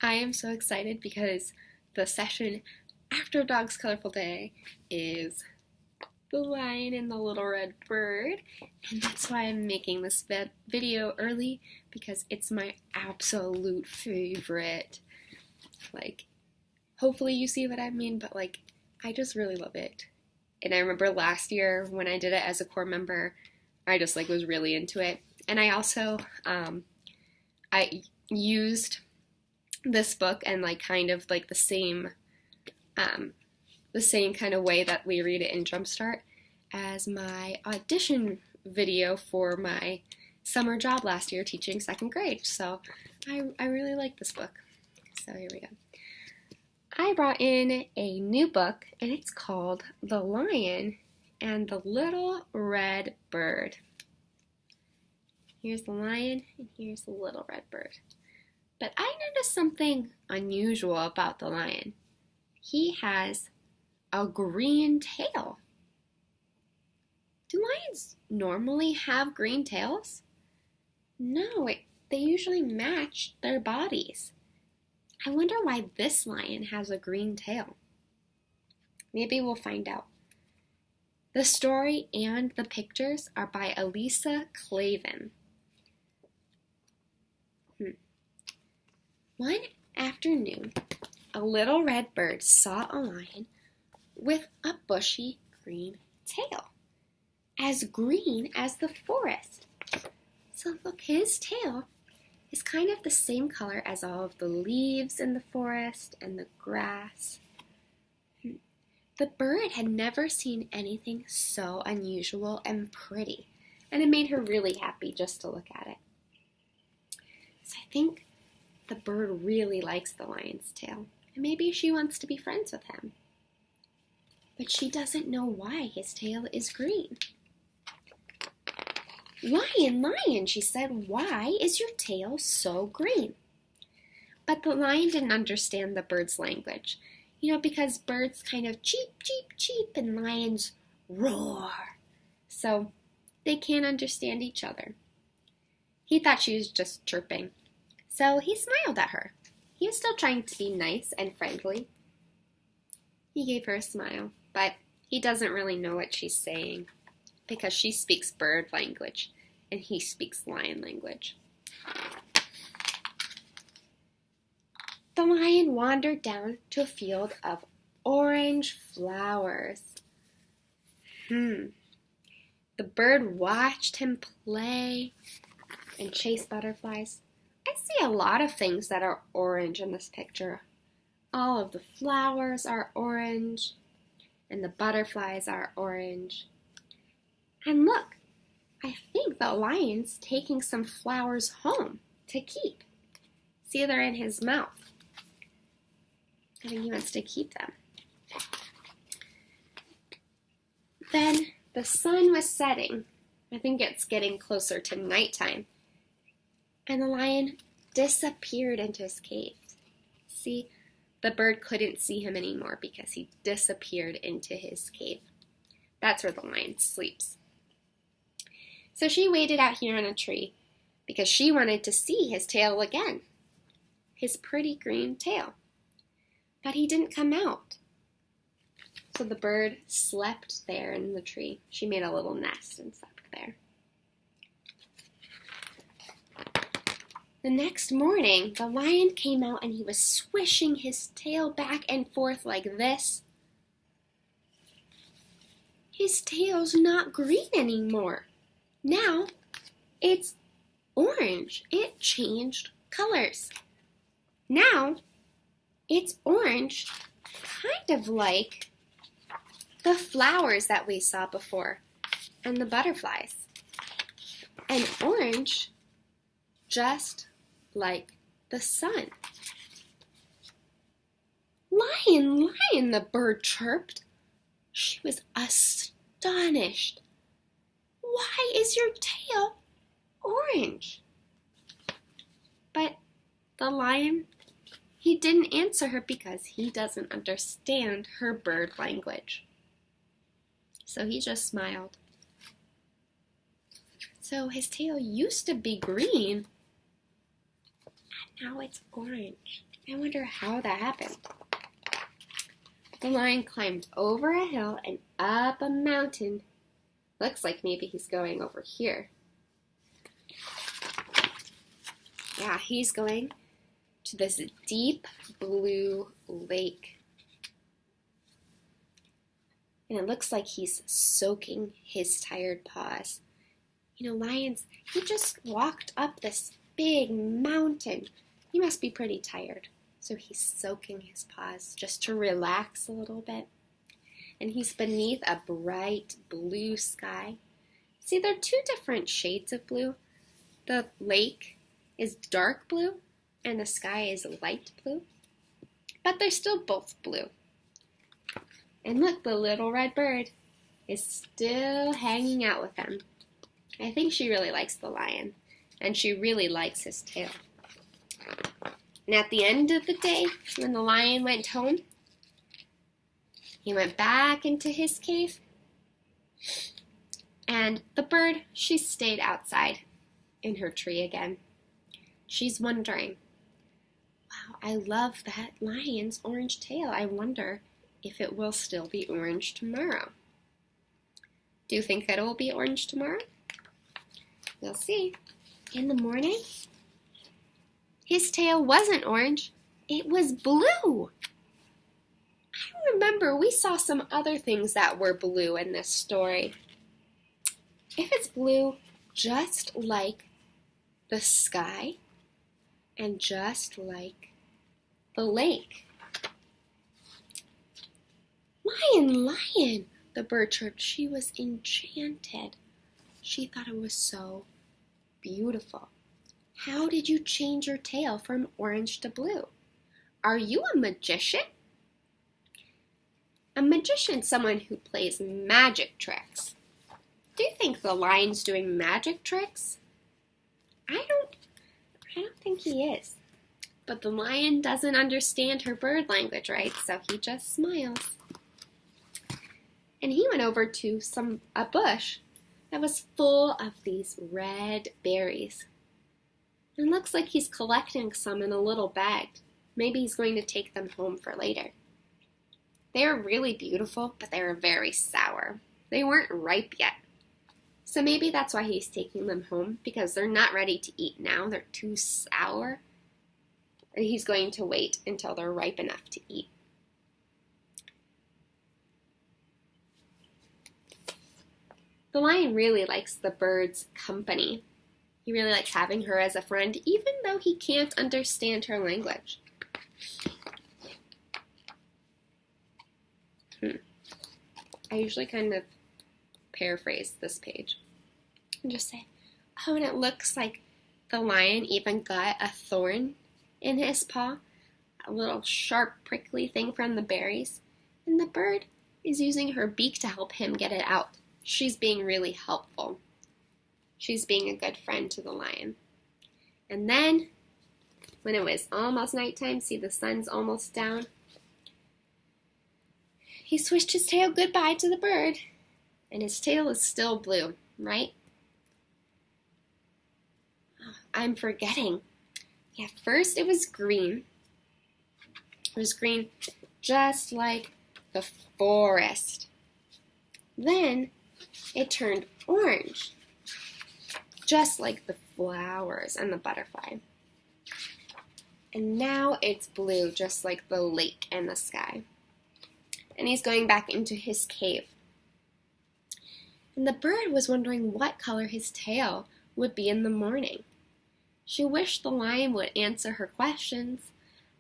I am so excited because the session after Dog's Colorful Day is The Lion and the Little Red Bird, and that's why I'm making this video early, because it's my absolute favorite. Like, hopefully you see what I mean, but like, I just really love it. And I remember last year when I did it as a core member, I just like was really into it. And I also, I used this book and like kind of like the same kind of way that we read it in Jumpstart as my audition video for my summer job last year teaching second grade. So I really like this book. So here we go. I brought in a new book, and it's called The Lion and the Little Red Bird. Here's the lion, and here's the little red bird. But I noticed something unusual about the lion. He has a green tail. Do lions normally have green tails? No, they usually match their bodies. I wonder why this lion has a green tail. Maybe we'll find out. The story and the pictures are by Elisa Clavin. One afternoon, a little red bird saw a lion with a bushy green tail, as green as the forest. So look, his tail is kind of the same color as all of the leaves in the forest and the grass. The bird had never seen anything so unusual and pretty, and it made her really happy just to look at it. So I think the bird really likes the lion's tail, and maybe she wants to be friends with him. But she doesn't know why his tail is green. "Lion, lion," she said, "why is your tail so green?" But the lion didn't understand the bird's language, because birds kind of cheep, cheep, cheep, and lions roar. So they can't understand each other. He thought she was just chirping, so he smiled at her. He was still trying to be nice and friendly. He gave her a smile, but he doesn't really know what she's saying, because she speaks bird language and he speaks lion language. The lion wandered down to a field of orange flowers. The bird watched him play and chase butterflies. I see a lot of things that are orange in this picture. All of the flowers are orange, and the butterflies are orange. And look, I think the lion's taking some flowers home to keep. See, they're in his mouth. I think he wants to keep them. Then the sun was setting. I think it's getting closer to nighttime. And the lion disappeared into his cave. See, the bird couldn't see him anymore because he disappeared into his cave. That's where the lion sleeps. So she waited out here on a tree because she wanted to see his tail again, his pretty green tail. But he didn't come out. So the bird slept there in the tree. She made a little nest and slept there. The next morning, the lion came out and he was swishing his tail back and forth like this. His tail's not green anymore. Now it's orange. It changed colors. Now it's orange, kind of like the flowers that we saw before and the butterflies. And orange, just like the sun. "Lion, lion," the bird chirped. She was astonished. "Why is your tail orange?" But the lion, he didn't answer her because he doesn't understand her bird language. So he just smiled. So his tail used to be green, and now it's orange. I wonder how that happened. The lion climbed over a hill and up a mountain. Looks like maybe he's going over here. Yeah, he's going to this deep blue lake. And it looks like he's soaking his tired paws. You know, lions, he just walked up this big mountain. He must be pretty tired. So he's soaking his paws just to relax a little bit. And he's beneath a bright blue sky. See, there are two different shades of blue. The lake is dark blue and the sky is light blue. But they're still both blue. And look, the little red bird is still hanging out with him. I think she really likes the lion, and she really likes his tail. And at the end of the day, when the lion went home, he went back into his cave, and the bird, she stayed outside in her tree again. She's wondering, wow, I love that lion's orange tail. I wonder if it will still be orange tomorrow. Do you think that it will be orange tomorrow? We'll see. In the morning, his tail wasn't orange, it was blue. I remember we saw some other things that were blue in this story. If it's blue, just like the sky and just like the lake. Lion, lion, the bird chirped. She was enchanted. She thought it was so beautiful. How did you change your tail from orange to blue? Are you a magician? A magician's someone who plays magic tricks. Do you think the lion's doing magic tricks? I don't think he is. But the lion doesn't understand her bird language, right? So he just smiles. And he went over to a bush that was full of these red berries. It looks like he's collecting some in a little bag. Maybe he's going to take them home for later. They are really beautiful, but they are very sour. They weren't ripe yet. So maybe that's why he's taking them home, because they're not ready to eat now. They're too sour. And he's going to wait until they're ripe enough to eat. The lion really likes the bird's company. He really likes having her as a friend, even though he can't understand her language. I usually kind of paraphrase this page and just say, oh, and it looks like the lion even got a thorn in his paw, a little sharp, prickly thing from the berries, and the bird is using her beak to help him get it out. She's being really helpful. She's being a good friend to the lion. And then, when it was almost nighttime, see the sun's almost down, he swished his tail goodbye to the bird, and his tail is still blue, right? Oh, I'm forgetting. Yeah, first it was green. It was green just like the forest. Then it turned orange, just like the flowers and the butterfly. And now it's blue, just like the lake and the sky. And he's going back into his cave. And the bird was wondering what color his tail would be in the morning. She wished the lion would answer her questions,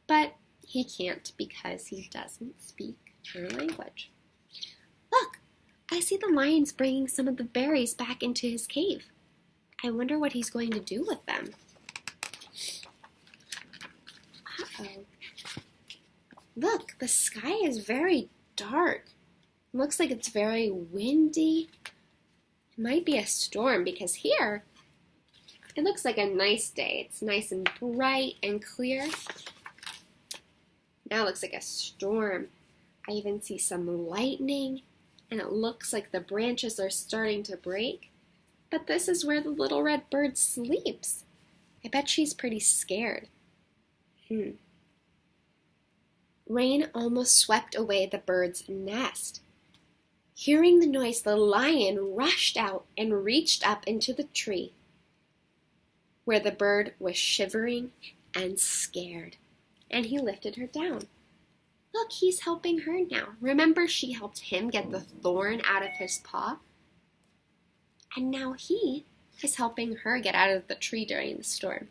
but he can't because he doesn't speak her language. Look, I see the lion's bringing some of the berries back into his cave. I wonder what he's going to do with them. Uh-oh. Look, the sky is very dark. It looks like it's very windy. It might be a storm because here it looks like a nice day. It's nice and bright and clear. Now it looks like a storm. I even see some lightning, and it looks like the branches are starting to break. But this is where the little red bird sleeps. I bet she's pretty scared. Rain almost swept away the bird's nest. Hearing the noise, the lion rushed out and reached up into the tree where the bird was shivering and scared, and he lifted her down. Look, he's helping her now. Remember, she helped him get the thorn out of his paw? And now he is helping her get out of the tree during the storm.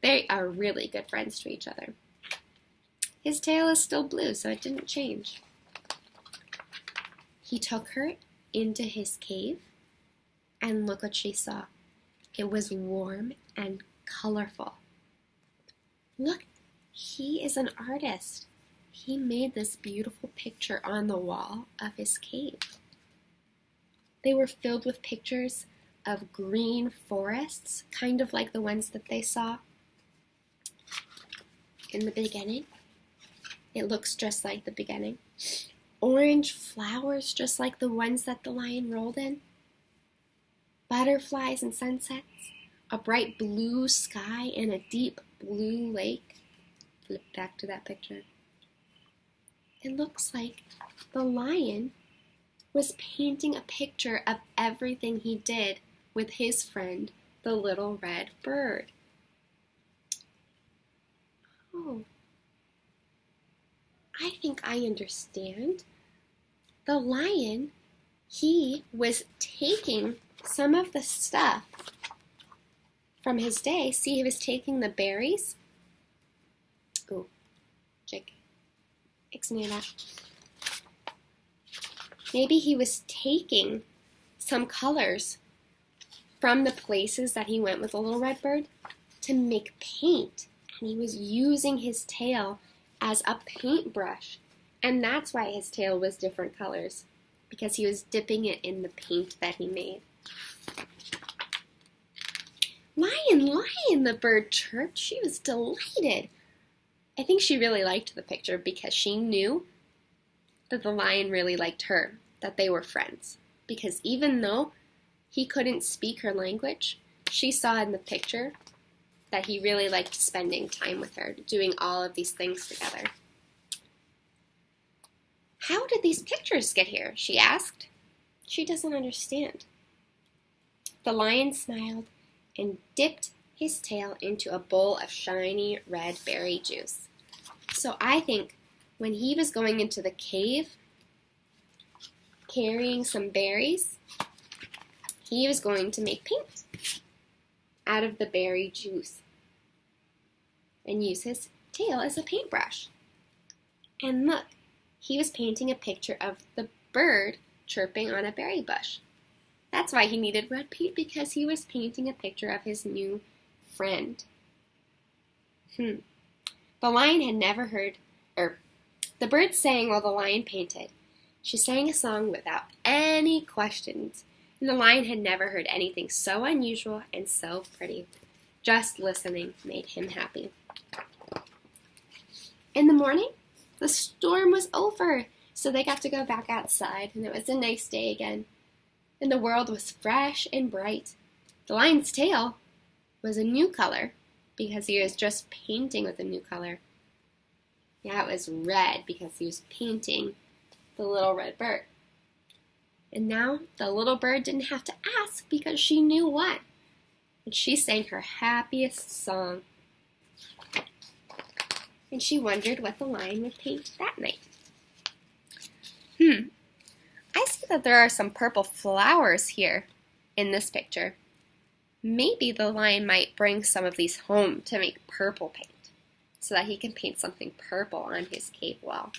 They are really good friends to each other. His tail is still blue, so it didn't change. He took her into his cave, and look what she saw. It was warm and colorful. Look, he is an artist. He made this beautiful picture on the wall of his cave. They were filled with pictures of green forests, kind of like the ones that they saw in the beginning. It looks just like the beginning. Orange flowers, just like the ones that the lion rolled in. Butterflies and sunsets. A bright blue sky and a deep blue lake. Flip back to that picture. It looks like the lion was painting a picture of everything he did with his friend, the little red bird. Oh, I think I understand. The lion, he was taking some of the stuff from his day. See, he was taking the berries. Oh, Jake, ignore that. Maybe he was taking some colors from the places that he went with the little red bird to make paint. And he was using his tail as a paintbrush. And that's why his tail was different colors, because he was dipping it in the paint that he made. Lion, lion, the bird chirped. She was delighted. I think she really liked the picture because she knew that the lion really liked her, that they were friends. Because even though he couldn't speak her language, she saw in the picture that he really liked spending time with her, doing all of these things together. How did these pictures get here? She asked. She doesn't understand. The lion smiled and dipped his tail into a bowl of shiny red berry juice. So I think when he was going into the cave, carrying some berries, he was going to make paint out of the berry juice and use his tail as a paintbrush. And look, he was painting a picture of the bird chirping on a berry bush. That's why he needed red paint, because he was painting a picture of his new friend. The lion had never heard, the bird sang while the lion painted. She sang a song without any questions, and the lion had never heard anything so unusual and so pretty. Just listening made him happy. In the morning, the storm was over, so they got to go back outside, and it was a nice day again. And the world was fresh and bright. The lion's tail was a new color because he was just painting with a new color. Yeah, it was red because he was painting the little red bird. And now the little bird didn't have to ask because she knew what. And she sang her happiest song. And she wondered what the lion would paint that night. I see that there are some purple flowers here in this picture. Maybe the lion might bring some of these home to make purple paint so that he can paint something purple on his cave wall.